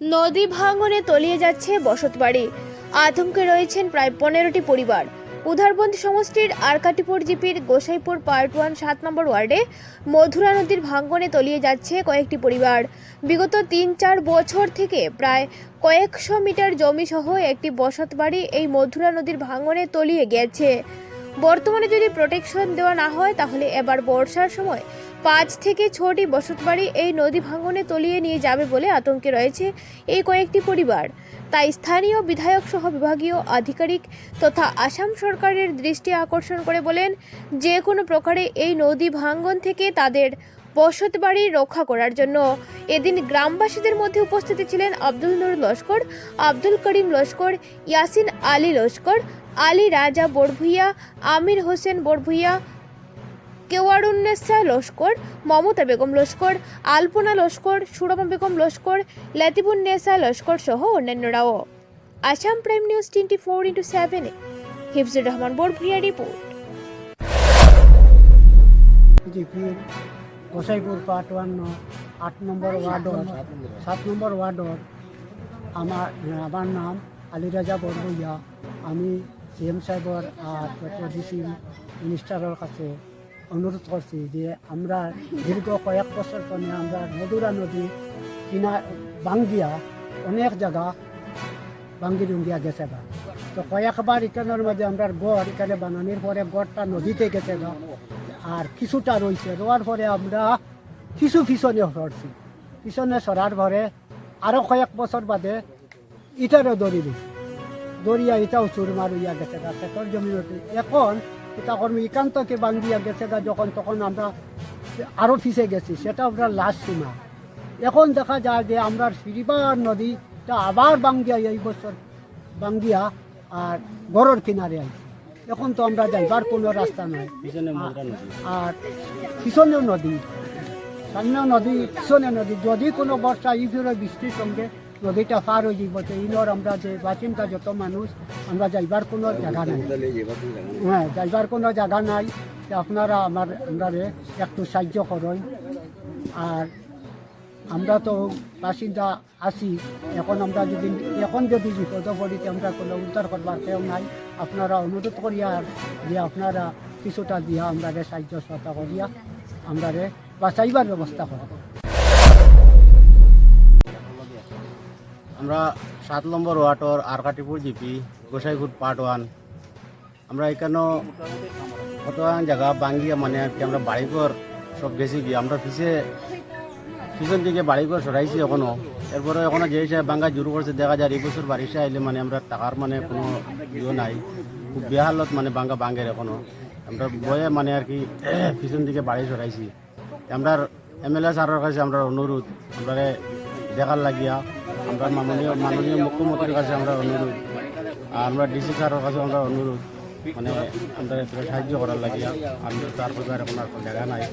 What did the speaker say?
নদী ভাঙনে তলিয়ে যাচ্ছে বসতবাড়ি। আতঙ্কে রয়েছেন প্রায় 15টি পরিবার। উধারবন্দ সমষ্টির আরকাটিপুর জিপির গোসাইপুর পার্ট 1 7 নম্বর ওয়ার্ডে মধুরা নদীর ভাঙনে তলিয়ে যাচ্ছে কয়েকটি পরিবার। বিগত 3-4 বছর থেকে প্রায় কয়েকশো মিটার জমি সহ একটি বসতবাড়ি এই মধুরা নদীর ভাঙনে তলিয়ে গেছে। বর্তমানে যদি প্রোটেকশন দেওয়া না হয় তাহলে এবার বর্ষার সময় 5 থেকে 6টি বসতবাড়ি এই নদী ভাঙনে তলিয়ে নিয়ে যাবে বলে আতঙ্কে রয়েছে এই কয়েকটি পরিবার। তাই স্থানীয় বিধায়ক সহ বিভাগীয় আধিকারিক তথা আসাম সরকারের দৃষ্টি আকর্ষণ করে বলেন, যে কোনো প্রকারে এই নদী ভাঙন থেকে তাদের বসতবাড়ি রক্ষা করার জন্য। এদিন গ্রামবাসীদের মধ্যে উপস্থিত ছিলেন আব্দুল নূর লস্কর, আব্দুল করিম লস্কর, ইয়াসিন আলী লস্কর, আলী রাজা বড়ভুইয়া, আমির হোসেন বড়ভুইয়া, কেওয়ারুন্নেসা লস্কর, মমতা বেগম লস্কর, আলপনা লস্কর, সুরমা বেগম লস্কর, লতিফুন্নেসা লস্কর সহ অন্যান্যরাও। Assam prime news 24/7 Hifzur Rahman Barbhuiya report. জিপির গোসাইপুর পার্ট 1 8 নম্বর ওয়ার্ডর 7 নম্বর ওয়ার্ডর আমার নাম আলী রাজা বড়ভুইয়া। আমি সিএম সাহেবর আর ডিসি মিনিস্টারের কাছে অনুরোধ করছি যে আমরা দীর্ঘ কয়েক বছর ধরে আমরা মধুরা নদী কিনা বাঙ্গিয়া অনেক জায়গা বাঙ্গি রুঙ্গিয়া গেছে গা। তো কয়েকবার এখানের মধ্যে আমরা গড় এখানে বানানোর পরে গড়টা নদীতে গেছে গা, আর কিছুটা রয়েছে। রোয়ার পরে আমরা কিছু পিছনে সরছি, পিছনে সরার পরে আরও কয়েক বছর বাদে ইটারও দড়ি দিছি, দড়িয়া ইটাও চুরমার হইয়া গেছে গা ক্ষেতর জমিতে। এখন এটা কর্মী একান্তকে বান্ধিয়া গেছে গা যখন, তখন আমরা আরও পিছিয়ে গেছি, সেটা আমরা লাস্ট সীমা। এখন দেখা যায় যে আমরা সিরিবার নদীটা আবার বাঙ্গিয়া এই বছর বাঙ্গিয়া আর গড়ের কিনারে আইছি। এখন তো আমরা যাইবার কোনো রাস্তা নাই, আর পিছনে নদী, সামনে নদী, পিছনে নদী। যদি কোনো বর্ষা ইফিরে বৃষ্টির সঙ্গে নদীটা পার হয়ে যাব, তো ইনর আমরা যে বাসিন্দা যত মানুষ আমরা যাইবার কোনো জায়গা নাই। হ্যাঁ, যাইবার কোনো জায়গা নাই। আপনারা আমরা একটু সাহায্য করেন। আর আমরা তো বাসিন্দা আছি, এখন আমরা যদি বিপদ পড়িতে আমরা কোনো উদ্ধার করবার কেউ নাই। আপনারা অনুরোধ করিয়া যে আপনারা কিছুটা দিয়া আমরা সাহায্য সহায়তা করিয়া আমরা বাঁচাইবার ব্যবস্থা করব। আমরা 7 নম্বর ওয়ার্ডর আরকাটিপুর জিপি গোসাইপুর পার্ট 1। আমরা এখানেও কত জায়গা বাঙ্গিয়া মানে আর কি আমরা বাড়িঘর সব গেছি গিয়ে আমরা পিছন দিকে বাড়িঘর সরাইছি এখনও। এরপরে এখনও যে হিসাবে বাঙ্গা জুরু করছে দেখা যায় এই বছর বারিশা আইলে মানে আমরা টাকার মানে কোনো ইয়ে নাই, খুব বেহালত মানে বাঙ্গের এখনও। আমরা বয়ে মানে আর কি পিছন দিকে বাড়ি সরাইছি। আমরা এমএলএ স্যারের কাছে আমরা অনুরোধ আমরা দেখার লাগিয়া, আমরা মাননীয় মুখ্যমন্ত্রীর কাছে আমরা অনুরোধ, আর আমরা ডিসি স্যারের কাছে আমরা অনুরোধ মানে আমরা সাহায্য করার লাগিয়া। আমি তার পরে এখন আর জায়গা নাই।